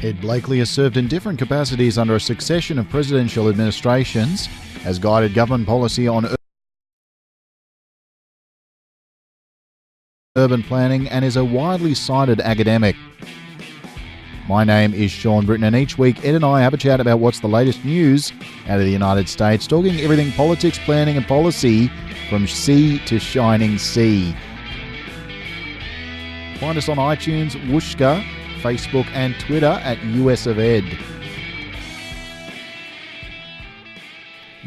Ed Blakely has served in different capacities under a succession of presidential administrations, has guided government policy on urban planning, and is a widely cited academic. My name is Sean Britton, and each week Ed and I have a chat about what's the latest news out of the United States, talking everything politics, planning and policy from sea to shining sea. Find us on iTunes, Whooshka, Facebook and Twitter at US of Ed.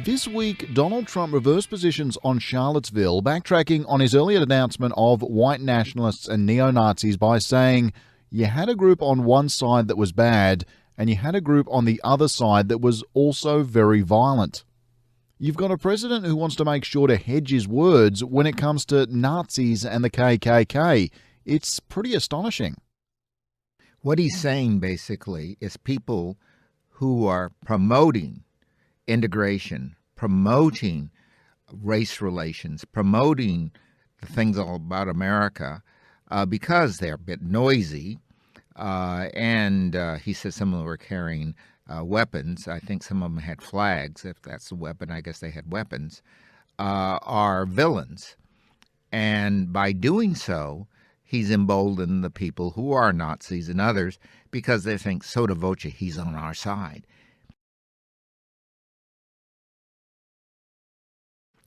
This week, Donald Trump reversed positions on Charlottesville, backtracking on his earlier announcement of white nationalists and neo-Nazis by saying, you had a group on one side that was bad, and you had a group on the other side that was also very violent. You've got a president who wants to make sure to hedge his words when it comes to Nazis and the KKK. It's pretty astonishing. What he's saying, basically, is people who are promoting integration, promoting race relations, promoting the things all about America, because they're a bit noisy, and he says some of them were carrying weapons. I think some of them had flags. If that's a weapon, I guess they had weapons, are villains. And by doing so, he's emboldened the people who are Nazis and others because they think sotto voce, he's on our side.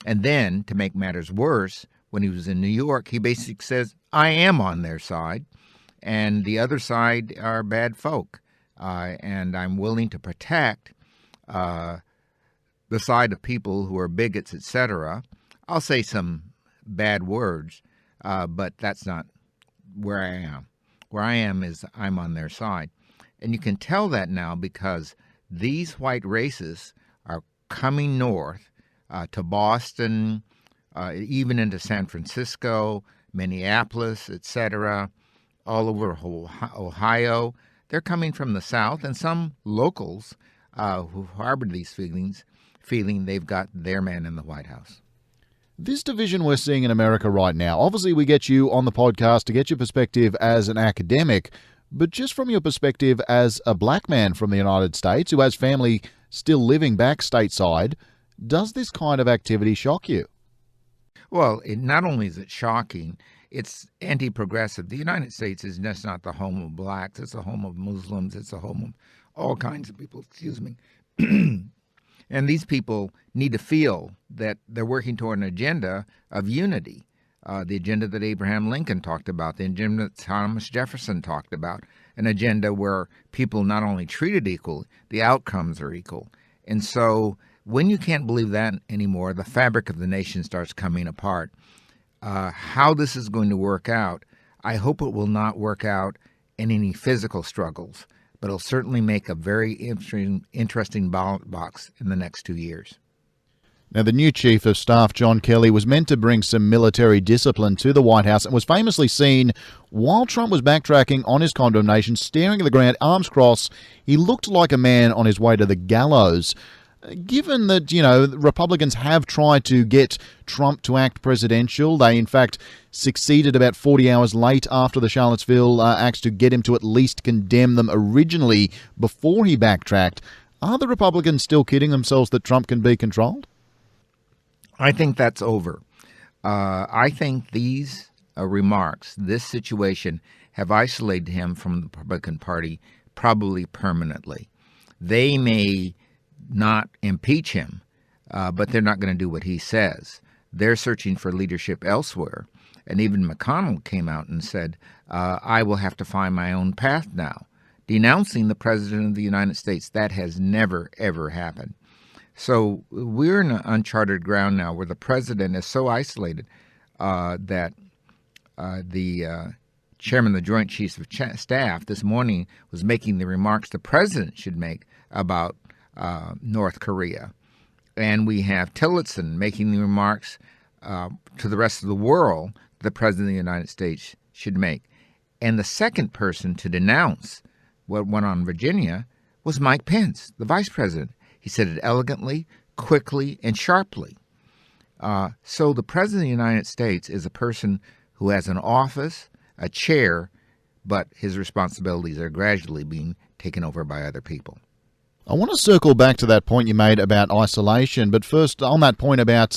And then, to make matters worse, when he was in New York, he basically says, I am on their side, and the other side are bad folk, and I'm willing to protect the side of people who are bigots, etc. I'll say some bad words, but that's not where I am. Where I am is I'm on their side. And you can tell that now because these white racists are coming north to Boston, even into San Francisco, Minneapolis, etc., all over Ohio. They're coming from the South, and some locals who harbor these feelings, feeling they've got their man in the White House. This division we're seeing in America right now, obviously we get you on the podcast to get your perspective as an academic, but just from your perspective as a black man from the United States who has family still living back stateside, does this kind of activity shock you? Well, not only is it shocking, it's anti-progressive. The United States is just not the home of blacks. It's the home of Muslims. It's the home of all kinds of people, And these people need to feel that they're working toward an agenda of unity, the agenda that Abraham Lincoln talked about, the agenda that Thomas Jefferson talked about, an agenda where people not only treated equal, the outcomes are equal. And so when you can't believe that anymore, the fabric of the nation starts coming apart. How this is going to work out, I hope it will not work out in any physical struggles, but it'll certainly make a very interesting ballot box in the next 2 years. Now, the new Chief of Staff, John Kelly, was meant to bring some military discipline to the White House and was famously seen, while Trump was backtracking on his condemnation, staring at the ground, arms crossed. He looked like a man on his way to the gallows. Given that, Republicans have tried to get Trump to act presidential, they in fact succeeded about 40 hours late after the Charlottesville acts to get him to at least condemn them originally before he backtracked. Are the Republicans still kidding themselves that Trump can be controlled? I think that's over. I think these remarks, this situation, have isolated him from the Republican Party probably permanently. They may not impeach him, but they're not going to do what he says. They're searching for leadership elsewhere. And even McConnell came out and said, I will have to find my own path now, denouncing the President of the United States. That has never, ever happened. So we're in uncharted ground now where the president is so isolated that the chairman of the Joint Chiefs of Staff this morning was making the remarks the president should make about North Korea. And we have Tillotson making the remarks to the rest of the world the President of the United States should make. And the second person to denounce what went on in Virginia was Mike Pence, the vice president. He said it elegantly, quickly, and sharply. So the President of the United States is a person who has an office, a chair, but his responsibilities are gradually being taken over by other people. I want to circle back to that point you made about isolation, but first on that point about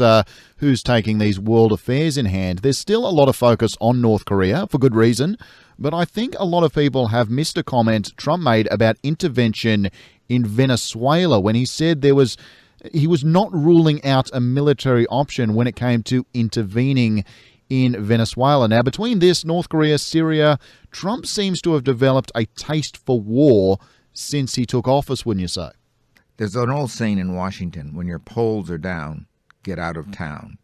who's taking these world affairs in hand, there's still a lot of focus on North Korea, for good reason, but I think a lot of people have missed a comment Trump made about intervention in Venezuela when he said he was not ruling out a military option when it came to intervening in Venezuela. Now, between this, North Korea, Syria, Trump seems to have developed a taste for war since he took office, wouldn't you say? There's an old saying in Washington, when your polls are down, get out of town.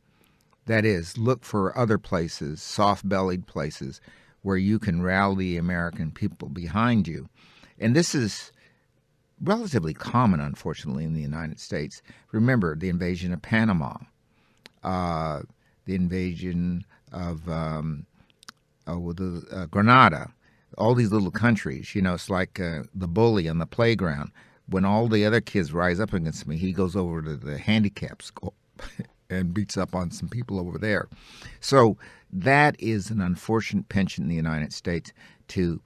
That is, look for other places, soft-bellied places, where you can rally the American people behind you. And this is relatively common, unfortunately, in the United States. Remember the invasion of Panama, the invasion of Grenada, all these little countries. You know, it's like the bully on the playground. When all the other kids rise up against me, he goes over to the handicap school and beats up on some people over there. So that is an unfortunate penchant in the United States to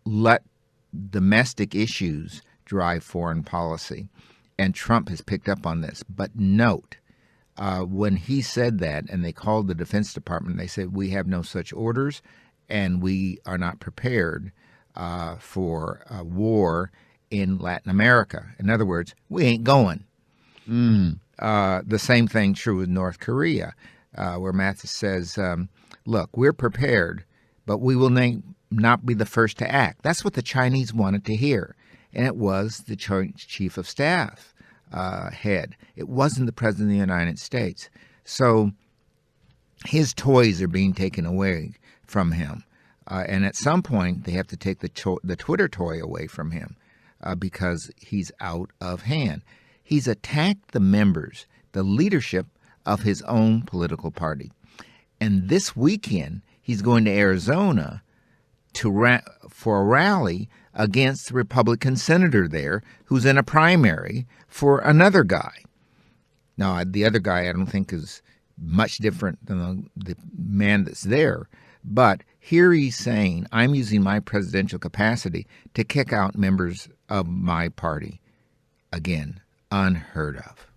let domestic issues drive foreign policy. And Trump has picked up on this. But note, when he said that and they called the Defense Department, they said, we have no such orders and we are not prepared for a war in Latin America. In other words, we ain't going. The same thing true with North Korea, where Mathis says, look, we're prepared, but we will not be the first to act. That's what the Chinese wanted to hear. And it was the chief of staff head. It wasn't the president of the United States. So his toys are being taken away from him. And at some point, they have to take the Twitter toy away from him because he's out of hand. He's attacked the members, the leadership of his own political party. And this weekend, he's going to Arizona for a rally against the Republican senator there who's in a primary for another guy. Now, the other guy I don't think is much different than the man that's there. But here he's saying, I'm using my presidential capacity to kick out members of my party. Again, unheard of.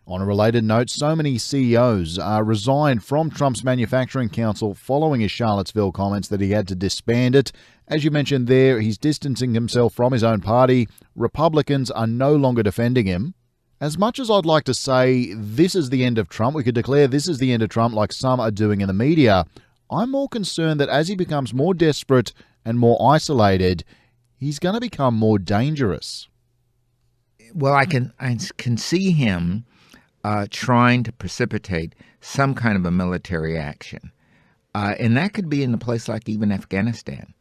On a related note, so many CEOs resigned from Trump's Manufacturing Council following his Charlottesville comments that he had to disband it. As you mentioned there, he's distancing himself from his own party. Republicans are no longer defending him. As much as I'd like to say this is the end of Trump, we could declare this is the end of Trump like some are doing in the media, I'm more concerned that as he becomes more desperate and more isolated, he's going to become more dangerous. Well, I can see him trying to precipitate some kind of a military action. And that could be in a place like even Afghanistan,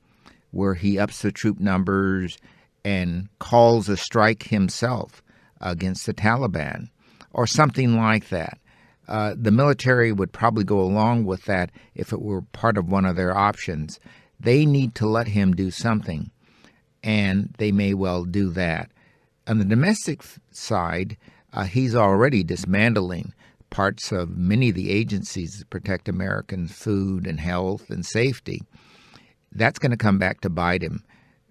where he ups the troop numbers and calls a strike himself against the Taliban or something like that. The military would probably go along with that if it were part of one of their options. They need to let him do something, and they may well do that. On the domestic side, he's already dismantling parts of many of the agencies that protect American food and health and safety. That's going to come back to bite him.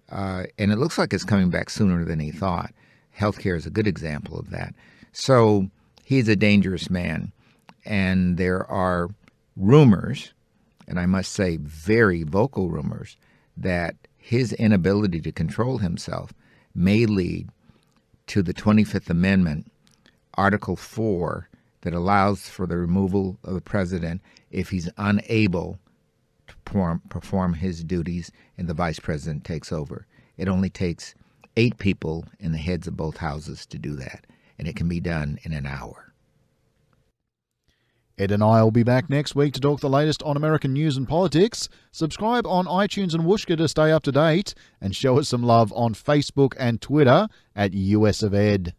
And it looks like it's coming back sooner than he thought. Healthcare is a good example of that. So he's a dangerous man. And there are rumors, and I must say very vocal rumors, that his inability to control himself may lead to the 25th Amendment, Article 4, that allows for the removal of the president if he's unable to perform his duties and the vice president takes over. It only takes 8 people in the heads of both houses to do that, and it can be done in an hour. Ed and I will be back next week to talk the latest on American news and politics. Subscribe on iTunes and Whooshka to stay up to date, and show us some love on Facebook and Twitter at US of Ed.